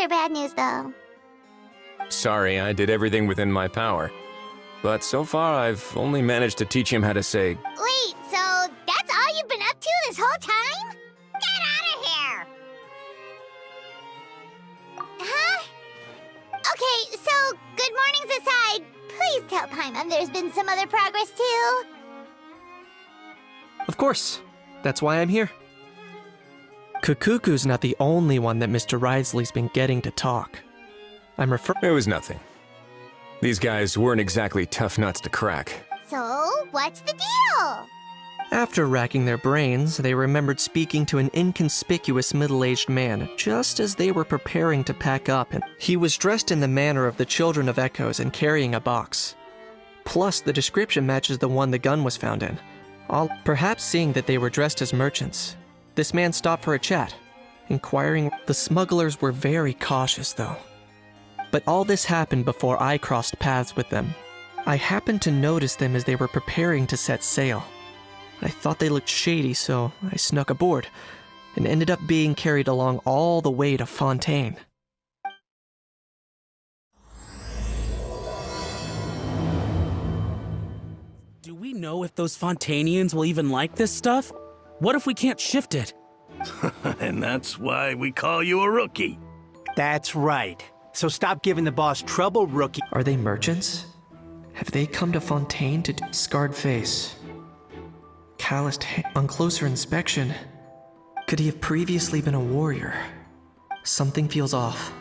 or bad news, though? Sorry, I did everything within my power. But so far, I've only managed to teach him how to say, Wait, so that's all you've been up to this whole time? Get out of here! Huh? Okay, so good mornings aside, please tell Paimon there's been some other progress too. Of course. That's why I'm here. Kukuku's not the only one that Mr. Ridesley's been getting to talk. I'm referring— it was nothing. These guys weren't exactly tough nuts to crack. So, what's the deal? After racking their brains, they remembered speaking to an inconspicuous middle-aged man just as they were preparing to pack up, and he was dressed in the manner of the Children of Echoes and carrying a box. Plus, the description matches the one the gun was found in. Perhaps seeing that they were dressed as merchants, this man stopped for a chat, inquiring. The smugglers were very cautious, though. But all this happened before I crossed paths with them. I happened to notice them as they were preparing to set sail. I thought they looked shady, so I snuck aboard, and ended up being carried along all the way to Fontaine. Do we know if those Fontainians will even like this stuff? What if we can't shift it? And that's why we call you a rookie. That's right. So stop giving the boss trouble, rookie. Are they merchants? Have they come to Fontaine to scarred face? Calloused on closer inspection. Could he have previously been a warrior? Something feels off.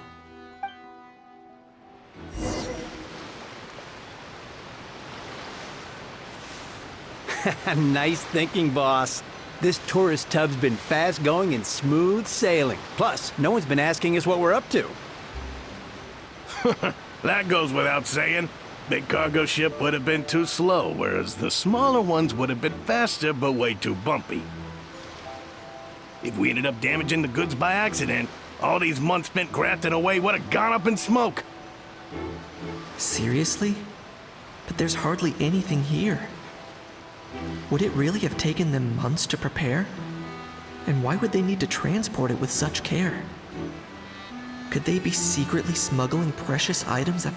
Nice thinking, boss. This tourist tub's been fast-going and smooth sailing. Plus, no one's been asking us what we're up to. That goes without saying. Big cargo ship would have been too slow, whereas the smaller ones would have been faster but way too bumpy. If we ended up damaging the goods by accident, all these months spent grafting away would have gone up in smoke. Seriously? But there's hardly anything here. Would it really have taken them months to prepare? And why would they need to transport it with such care? Could they be secretly smuggling precious items that...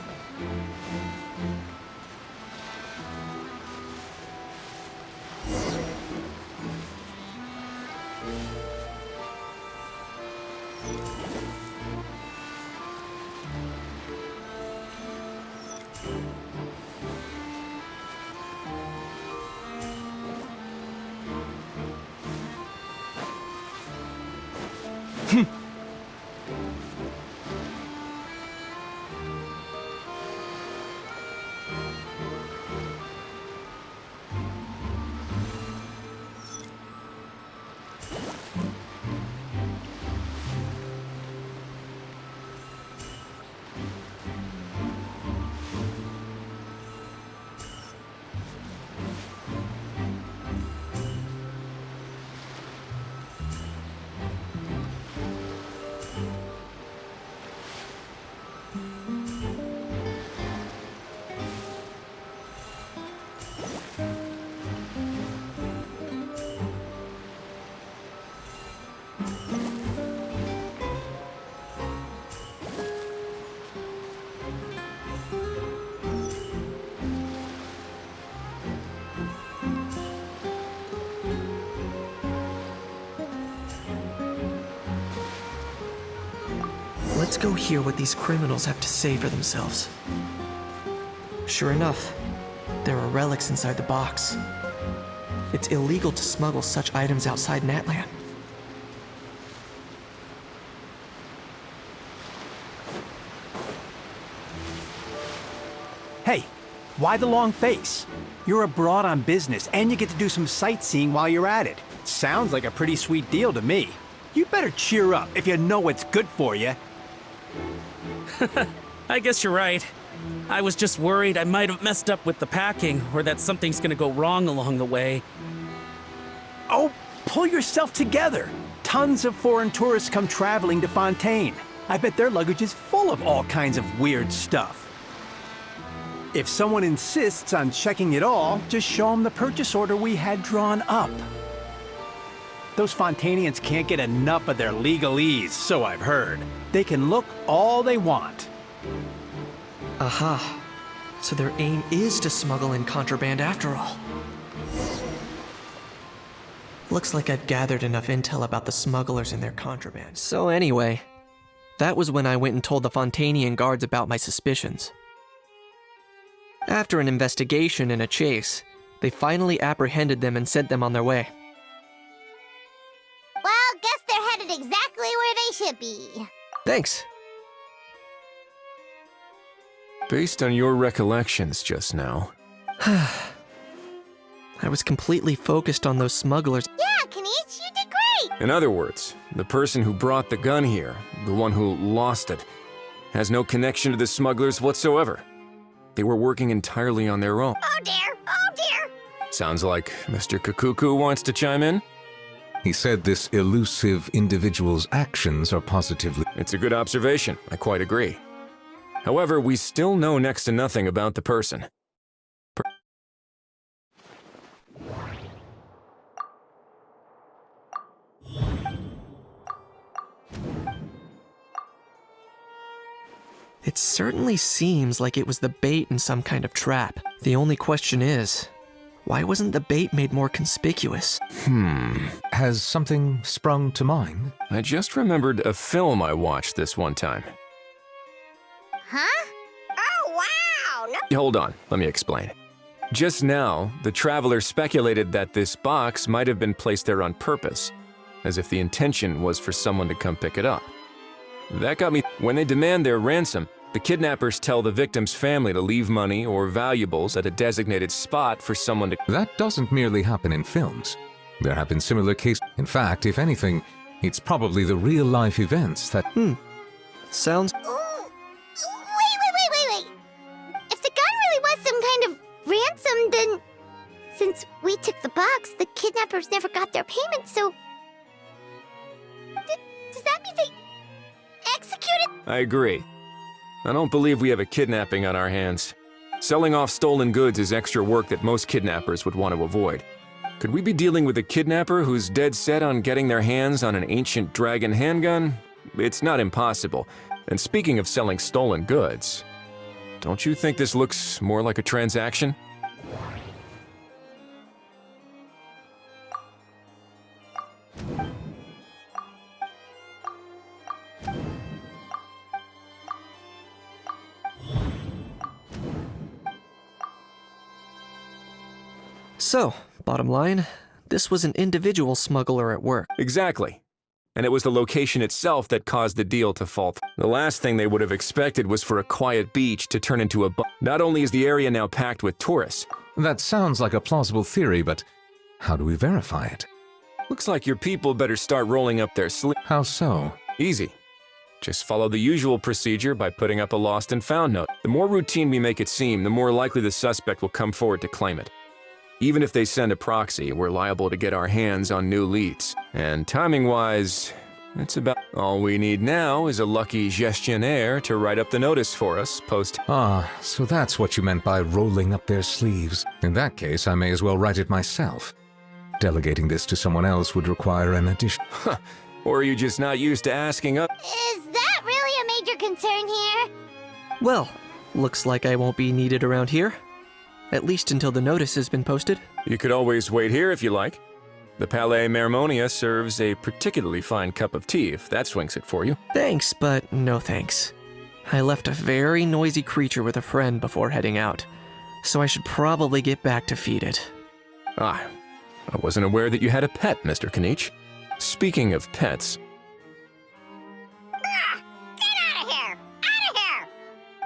Let's go hear what these criminals have to say for themselves. Sure enough, there are relics inside the box. It's illegal to smuggle such items outside Natlan. Hey, why the long face? You're abroad on business, and you get to do some sightseeing while you're at it. Sounds like a pretty sweet deal to me. You better cheer up if you know what's good for you. I guess you're right. I was just worried I might have messed up with the packing, or that something's gonna go wrong along the way. Oh, pull yourself together. Tons of foreign tourists come traveling to Fontaine. I bet their luggage is full of all kinds of weird stuff. If someone insists on checking it all, just show them the purchase order we had drawn up. Those Fontanians can't get enough of their legalese, so I've heard. They can look all they want. Aha. So their aim is to smuggle in contraband after all. Looks like I've gathered enough intel about the smugglers and their contraband. So anyway, that was when I went and told the Fontanian guards about my suspicions. After an investigation and a chase, they finally apprehended them and sent them on their way. Well, guess they're headed exactly where they should be. Thanks. Based on your recollections just now, I was completely focused on those smugglers. Yeah, Kanish, you did great. in other words, the person who brought the gun here, the one who lost it, has no connection to the smugglers whatsoever. They were working entirely on their own. Oh dear, oh dear. Sounds like Mr. Kakuku wants to chime in? He said this elusive individual's actions are positively... It's a good observation, I quite agree. However, we still know next to nothing about the person. It certainly seems like it was the bait in some kind of trap. The only question is, why wasn't the bait made more conspicuous? Has something sprung to mind? I just remembered a film I watched this one time. Huh? Oh, wow! No. Hold on, let me explain. Just now, the traveler speculated that this box might have been placed there on purpose, as if the intention was for someone to come pick it up. That got me. When they demand their ransom, the kidnappers tell the victim's family to leave money or valuables at a designated spot for someone to... That doesn't merely happen in films. There have been similar cases. In fact, if anything, it's probably the real-life events that... Sounds... Ooh. Wait. If the gun really was some kind of ransom, then... Since we took the box, the kidnappers never got their payment, so... Does that mean they... executed? I agree. I don't believe we have a kidnapping on our hands. Selling off stolen goods is extra work that most kidnappers would want to avoid. Could we be dealing with a kidnapper who's dead set on getting their hands on an ancient dragon handgun? It's not impossible. And speaking of selling stolen goods, don't you think this looks more like a transaction? So, bottom line, this was an individual smuggler at work. Exactly. And it was the location itself that caused the deal to fall through. The last thing they would have expected was for a quiet beach to turn into a Not only is the area now packed with tourists. That sounds like a plausible theory, but how do we verify it? Looks like your people better start rolling up their sleeves. How so? Easy. Just follow the usual procedure by putting up a lost and found note. The more routine we make it seem, the more likely the suspect will come forward to claim it. Even if they send a proxy, we're liable to get our hands on new leads. And timing-wise, it's about... All we need now is a lucky gestionnaire to write up the notice for us post... Ah, so that's what you meant by rolling up their sleeves. In that case, I may as well write it myself. Delegating this to someone else would require an addition... Or are you just not used to asking us? Is that really a major concern here? Well, looks like I won't be needed around here. At least until the notice has been posted. You could always wait here if you like. The Palais Mermonia serves a particularly fine cup of tea if that swings it for you. Thanks, but no thanks. I left a very noisy creature with a friend before heading out, so I should probably get back to feed it. Ah, I wasn't aware that you had a pet, Mr. Kanich. Speaking of pets... Get out of here! Out of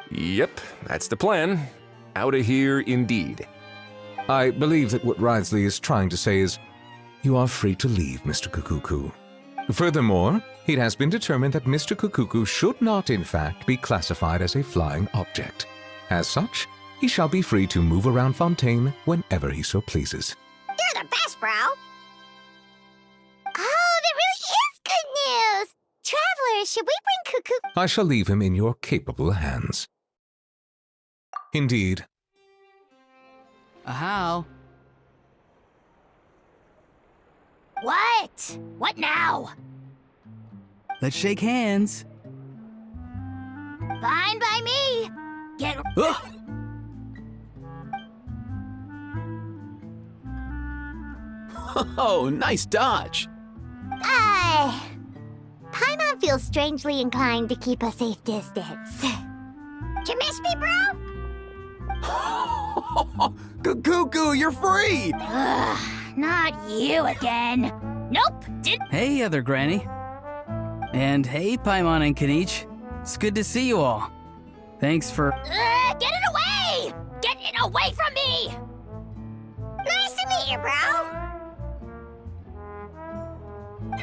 here! Yep, that's the plan. Out of here, indeed. I believe that what Wriothesley is trying to say is, you are free to leave, Mr. Kukuku. Furthermore, it has been determined that Mr. Kukuku should not, in fact, be classified as a flying object. As such, he shall be free to move around Fontaine whenever he so pleases. You're the best, bro! Oh, that really is good news! Travelers, should we bring Cuckoo? I shall leave him in your capable hands. Indeed. How? What? What now? Let's shake hands. Fine by me. Get... Ugh! Oh, nice dodge. Paimon feels strangely inclined to keep a safe distance. You miss me, bro? Cuckoo, you're free! Ugh, not you again. Nope, didn't. Hey, other granny. And hey, Paimon and Kanich. It's good to see you all. Thanks for... Get it away! Get it away from me! Nice to meet you, bro.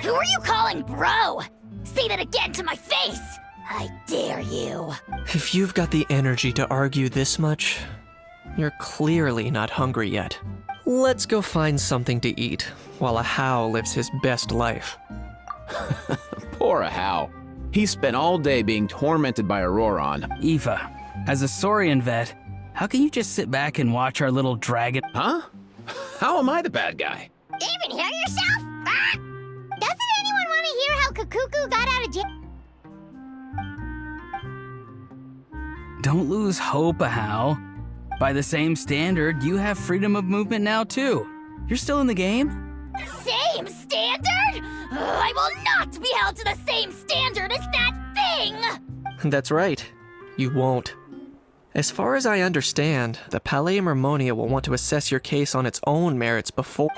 Who are you calling bro? Say that again to my face! I dare you. If you've got the energy to argue this much, you're clearly not hungry yet. Let's go find something to eat while a How lives his best life. Poor Ahau. He spent all day being tormented by Auroron. Aoife, as a Saurian vet, how can you just sit back and watch our little dragon? Huh? How am I the bad guy? Even hear yourself? Ah! Doesn't anyone want to hear how Kakuku got out of jail? Don't lose hope, Ahau. By the same standard, you have freedom of movement now, too. You're still in the game? Same standard? I will not be held to the same standard as that thing! That's right. You won't. As far as I understand, the Palais Mermonia will want to assess your case on its own merits before...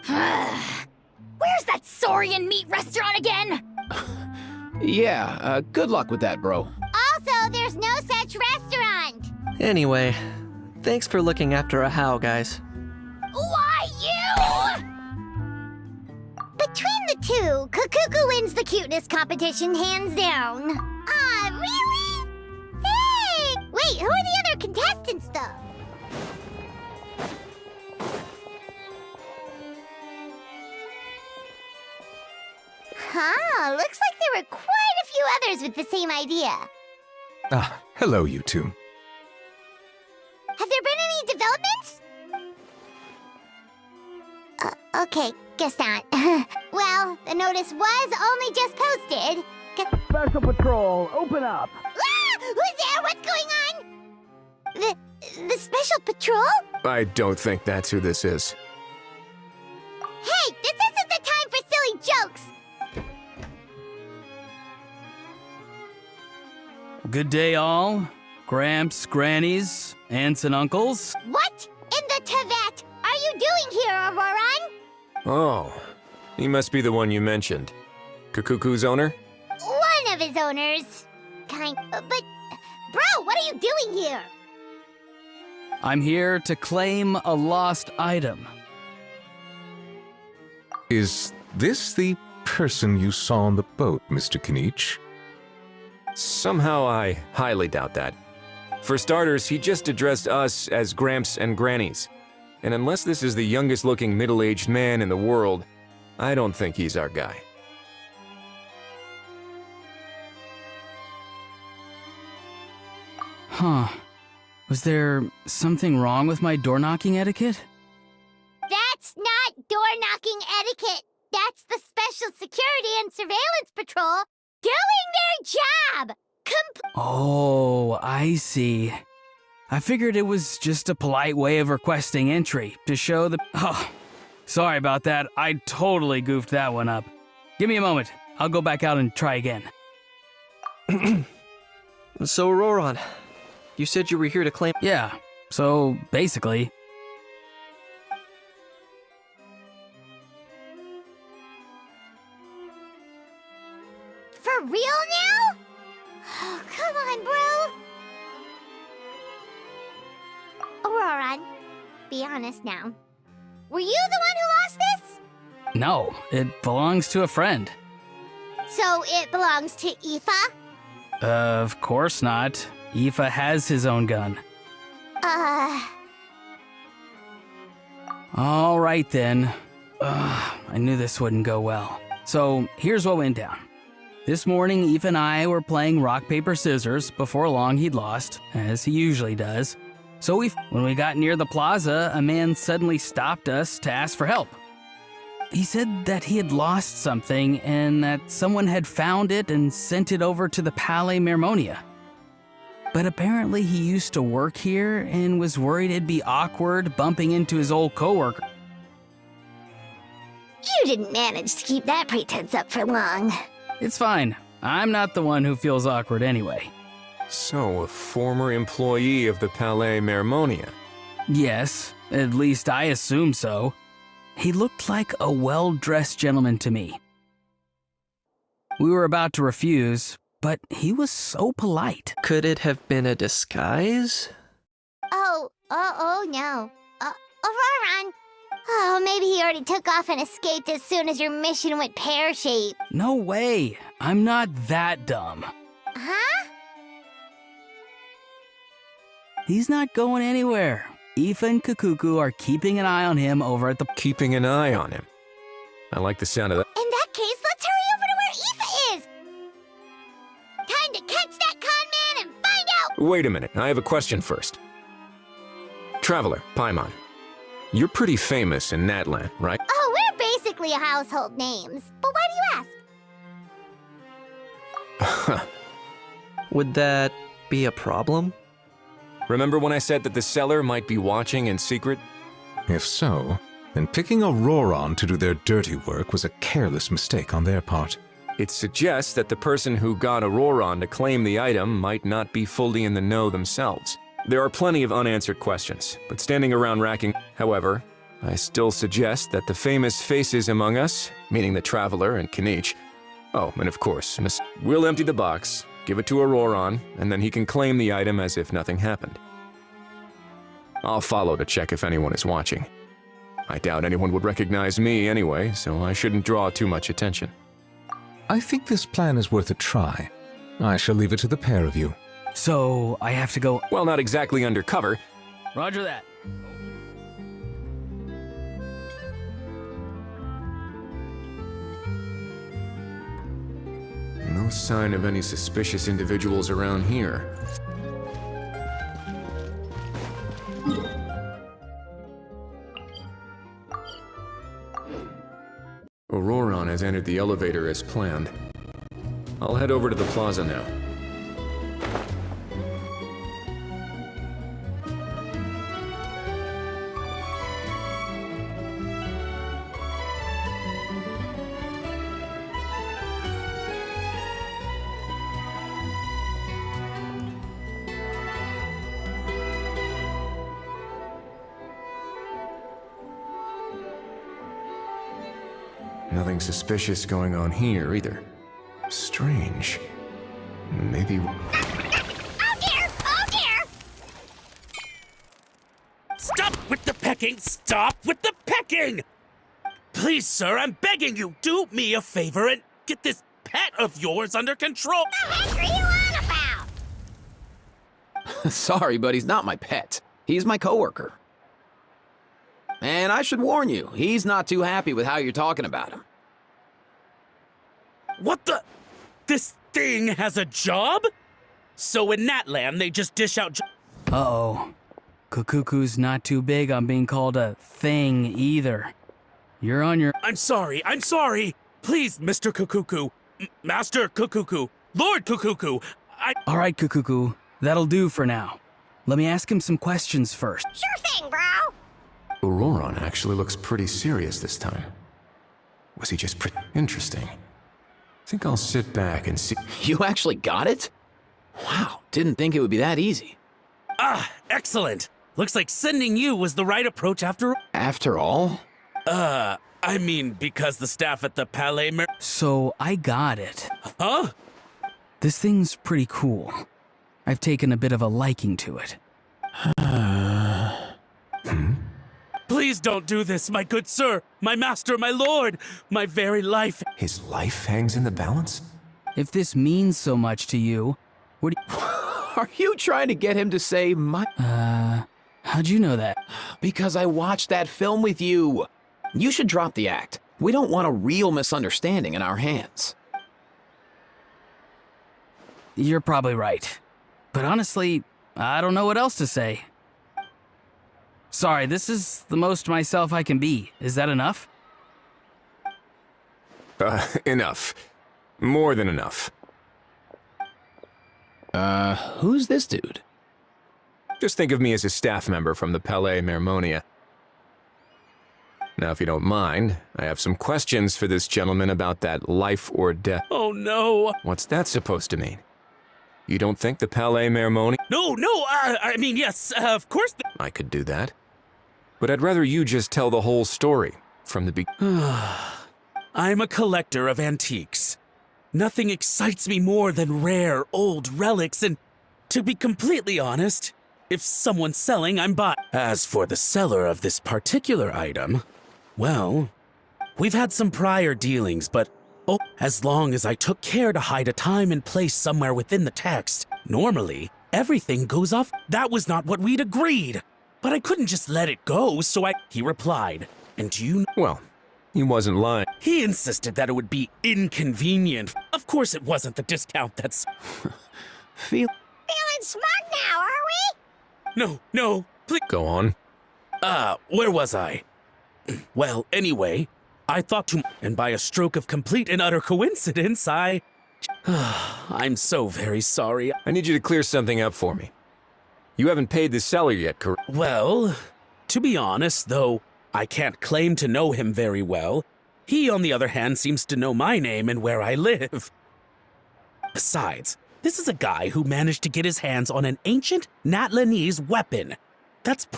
Where's that Saurian meat restaurant again? Yeah, good luck with that, bro. Also, there's no such restaurant! Anyway, thanks for looking after a How, guys. Why you? Between the two, Kakuku wins the cuteness competition hands down. Ah, really? Hey! Wait, who are the other contestants, though? Huh, looks like there were quite a few others with the same idea. Ah, hello, you two. Have there been any developments? Okay, guess not. Well, the notice was only just posted. Special Patrol, open up! Ah! Who's there? What's going on? The Special Patrol? I don't think that's who this is. Hey, this isn't the time for silly jokes! Good day, all. Gramps, grannies, aunts, and uncles. What in the Tevet are you doing here, Auroron? Oh, he must be the one you mentioned. Kakuku's owner? One of his owners. But... Bro, what are you doing here? I'm here to claim a lost item. Is this the person you saw on the boat, Mr. Kanich? Somehow I highly doubt that. For starters, he just addressed us as Gramps and Grannies. And unless this is the youngest looking middle-aged man in the world, I don't think he's our guy. Huh. Was there something wrong with my door-knocking etiquette? That's not door-knocking etiquette. That's the Special Security and Surveillance Patrol doing their job! Oh, I see. I figured it was just a polite way of requesting entry to show the... Oh, sorry about that. I totally goofed that one up. Give me a moment. I'll go back out and try again. So, Auroron, you said you were here to claim... Yeah, so basically... For real now? Oh, come on, bro. Auroron, be honest now. Were you the one who lost this? No, it belongs to a friend. So it belongs to Aoife? Of course not. Aoife has his own gun. All right then. I knew this wouldn't go well. So here's what went down. This morning, Aoife and I were playing rock, paper, scissors. Before long, he'd lost, as he usually does. So when we got near the plaza, a man suddenly stopped us to ask for help. He said that he had lost something and that someone had found it and sent it over to the Palais Mermonia. But apparently he used to work here and was worried it'd be awkward bumping into his old coworker. You didn't manage to keep that pretense up for long. It's fine. I'm not the one who feels awkward anyway. So, a former employee of the Palais Mermonia. Yes, at least I assume so. He looked like a well-dressed gentleman to me. We were about to refuse, but he was so polite. Could it have been a disguise? Oh no. Auroran. Oh, maybe he already took off and escaped as soon as your mission went pear-shaped. No way. I'm not that dumb. Huh? He's not going anywhere. Aoife and Kukuku are keeping an eye on him over at the... Keeping an eye on him. I like the sound of that. In that case, let's hurry over to where Aoife is. Time to catch that con man and find out. Wait a minute, I have a question first. Traveler, Paimon. You're pretty famous in Natlan, right? Oh, we're basically household names. But why do you ask? Would that be a problem? Remember when I said that the seller might be watching in secret? If so, then picking Auroran to do their dirty work was a careless mistake on their part. It suggests that the person who got Auroran to claim the item might not be fully in the know themselves. There are plenty of unanswered questions, but standing around racking... However, I still suggest that the famous faces among us, meaning the Traveler and Kinich... Oh, and of course, we'll empty the box, give it to Auroran, and then he can claim the item as if nothing happened. I'll follow to check if anyone is watching. I doubt anyone would recognize me anyway, so I shouldn't draw too much attention. I think this plan is worth a try. I shall leave it to the pair of you. So, I have to go... Well, not exactly undercover. Roger that. No sign of any suspicious individuals around here. Auroran has entered the elevator as planned. I'll head over to the plaza now. Nothing suspicious going on here, either. Strange. Maybe... Oh dear! Oh dear! Stop with the pecking! Stop with the pecking! Please, sir, I'm begging you, do me a favor and get this pet of yours under control. The heck are you on about? Sorry, but he's not my pet. He's my coworker. And I should warn you, he's not too happy with how you're talking about him. What the? This thing has a job? So in Natlan, they just dish out Uh-oh. Kukuku's not too big on being called a thing either. You're on your... I'm sorry. Please, Mr. Kukuku. Master Kukuku. Lord Kukuku. All right, Kukuku. That'll do for now. Let me ask him some questions first. Sure thing, bro. Auroran actually looks pretty serious this time. Was he just interesting? I think I'll sit back and see... You actually got it? Wow, didn't think it would be that easy. Ah, excellent. Looks like sending you was the right approach after... After all? I mean, because the staff at the Palais So, I got it. Huh? This thing's pretty cool. I've taken a bit of a liking to it. Please don't do this, my good sir, my master, my lord, my very life. His life hangs in the balance? If this means so much to you, what do you... Are you trying to get him to say my... how'd you know that? Because I watched that film with you. You should drop the act. We don't want a real misunderstanding in our hands. You're probably right. But honestly, I don't know what else to say. Sorry, this is the most myself I can be. Is that enough? Enough. More than enough. Who's this dude? Just think of me as a staff member from the Palais Mermonia. Now, if you don't mind, I have some questions for this gentleman about that life or death. Oh no. What's that supposed to mean? You don't think the Palais Mermonia? No, I mean, yes, of course. I could do that. But I'd rather you just tell the whole story from the beginning. I'm a collector of antiques. Nothing excites me more than rare, old relics, and to be completely honest, if someone's selling, I'm buying. As for the seller of this particular item, well, we've had some prior dealings, but as long as I took care to hide a time and place somewhere within the text, normally, everything goes off. That was not what we'd agreed. But I couldn't just let it go, so He replied, and you... Well, he wasn't lying. He insisted that it would be inconvenient. Of course it wasn't the discount that's... Feel... Feeling smart now, are we? No, please... Go on. Where was I? Well, anyway, I thought to... And by a stroke of complete and utter coincidence, I'm so very sorry. I need you to clear something up for me. You haven't paid the seller yet, correct? Well, to be honest, though I can't claim to know him very well, he, on the other hand, seems to know my name and where I live. Besides, this is a guy who managed to get his hands on an ancient Natlanese weapon. That's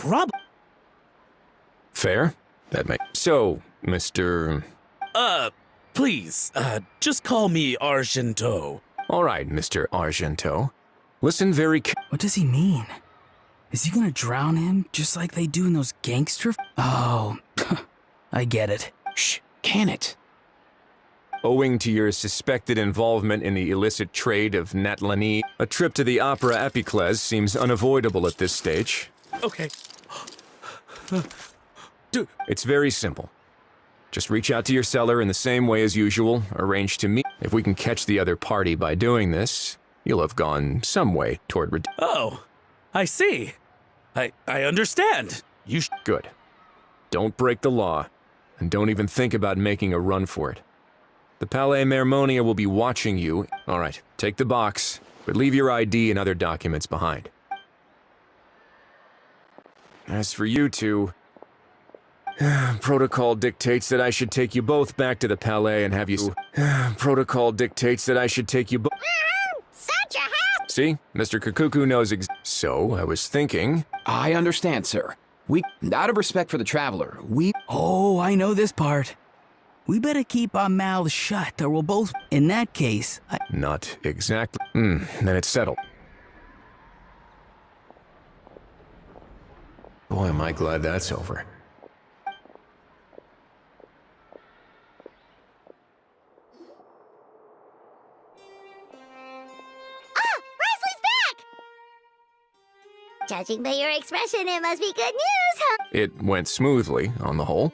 Fair. That may... So, Mr... Please, just call me Argento. All right, Mr. Argento. Listen very... What does he mean? Is he gonna drown him just like they do in those gangster... Oh, I get it. Shh, can it? Owing to your suspected involvement in the illicit trade of Natlanese, a trip to the Opera Epiclese seems unavoidable at this stage. Okay. It's very simple. Just reach out to your seller in the same way as usual, arrange to meet. If we can catch the other party by doing this, you'll have gone some way toward Oh, I see. I understand. Good. Don't break the law, and don't even think about making a run for it. The Palais Mermonia will be watching you. All right, take the box, but leave your ID and other documents behind. As for you two, protocol dictates that I should take you both back to the Palais and have you... Protocol dictates that I should take you both... Such a house! See? Mr. Kakuku knows So, I was thinking... I understand, sir. Out of respect for the traveler, Oh, I know this part. We better keep our mouths shut, or we'll both... In that case, Not exactly. Then it's settled. Boy, am I glad that's over. Judging by your expression, it must be good news, huh? It went smoothly, on the whole.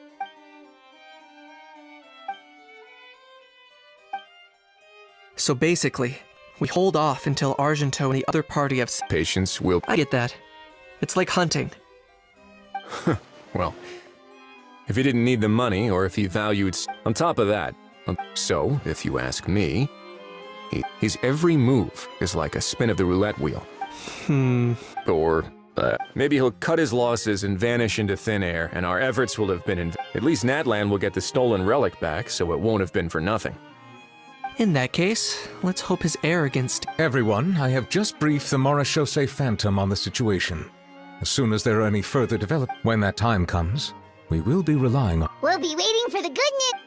So basically, we hold off until Argento and the other party have... Patience will... I get that. It's like hunting. Well, if he didn't need the money, or if he valued... On top of that... So, if you ask me... His every move is like a spin of the roulette wheel. Or, maybe he'll cut his losses and vanish into thin air, and our efforts will have been in... At least Natlan will get the stolen relic back, so it won't have been for nothing. In that case, let's hope his arrogance... Everyone, I have just briefed the Morishose Phantom on the situation. As soon as there are any further developments, when that time comes, we will be relying on... We'll be waiting for the good news.